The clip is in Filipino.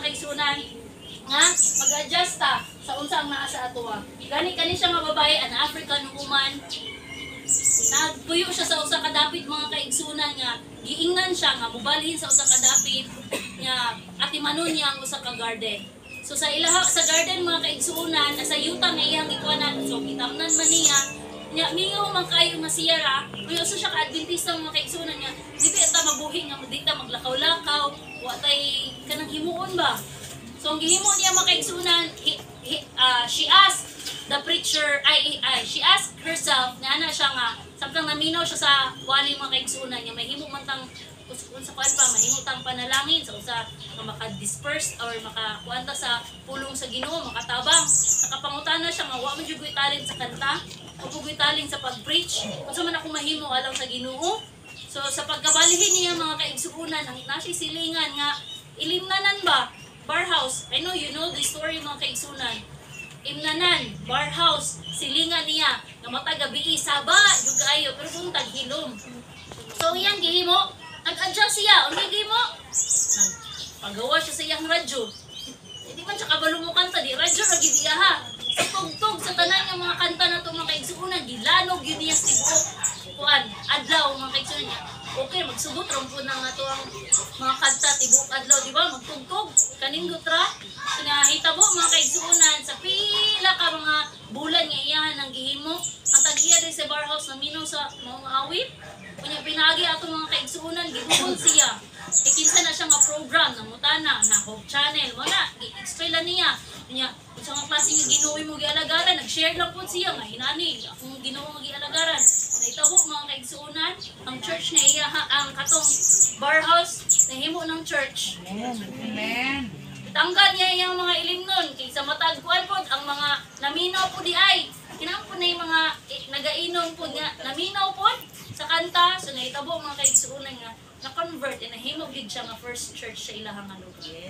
mga kaigsunan nga mag-adjust ta sa unsa ang naa sa atoa. Gani kani siya nga babae, an African woman. Nagpuyo siya sa usa ka dapit mga kaigsunan nga giingnan siya nga mobalhin sa usa ka dapit nga atimanon niya ang usa ka garden. So sa ilaha sa garden mga kaigsunan, sa yuta nga iyang ikuanan, so gitamnan man niya nya mingaw man kayo masiyara, kuya so siya ka Adventista mga kaigsunan niya, dili ta mabuhi nga di ta maglakaw-lakaw, wa tay kanang himuon ba. So ang gihimo niya mga kaigsunan, she asked the preacher, she asked herself na ana siya nga samtang naminaw siya sa wali mga kaigsunan niya, may himo man tang kung sa kwan pa, mahimo tang panalangin sa usa nga maka-disperse or makakuanta sa pulong sa Ginoo, makatabang. Nakapangutana siya nga wa man jud talent sa kanta, wa jud talent sa pag-preach. Unsa man ako mahimo alang sa Ginoo. So sa pagkabalihin niya mga kaigsuonan, ang nasi silingan nga ilimnanan ba bar house. I know you know the story mga kaigsunan. Imnanan, bar house, silingan niya nga matag gabi saba jud kaayo pero kung taghilom. So iyang gihimo, nag-adjust siya. Ang gihimo, nagpagawa siya sa iyang radyo. Hindi man siya kabalo mo kanta, di radyo ra gid iya ha. Sa tugtog sa tanan nga mga kanta na to mga kaigsuonan, gilanog yun niya sa tibuok. Kuan, adlaw mga kaigsuonan niya. Okay, magsubot ron po na nga to ang mga kanta tibuok adlaw, di ba? Magtugtog, kanindot ra. Sinahitabo mga kaigsuonan sa pila ka mga bulan nga iyahan ang gihimo. Ang tag-iya din sa bar house na minaw sa mga awit. Kunya pinagi ato mga kaigsuonan, gibukol siya. Kinsa na siya nga program na mutana na Hope Channel. Wala, i-explain niya. Kunya, kung sa mga klase nga Ginoo mo gialagaran, nag-share lang po siya nga hinani akong Ginoo nga gialagaran. Naitabo mga kaigsuonan, ang church na iya ang katong bar house nahimo ng church. Amen. Tanggal niya yung mga ilimnon kaysa matagkuan po ang mga naminaw po di ay. Kinang po na yung mga nagainom po nga naminaw po sa kanta. So naitabo mga kaigsuonan nga na-convert and nahimog gid siya nga first church sa ilahang lugar.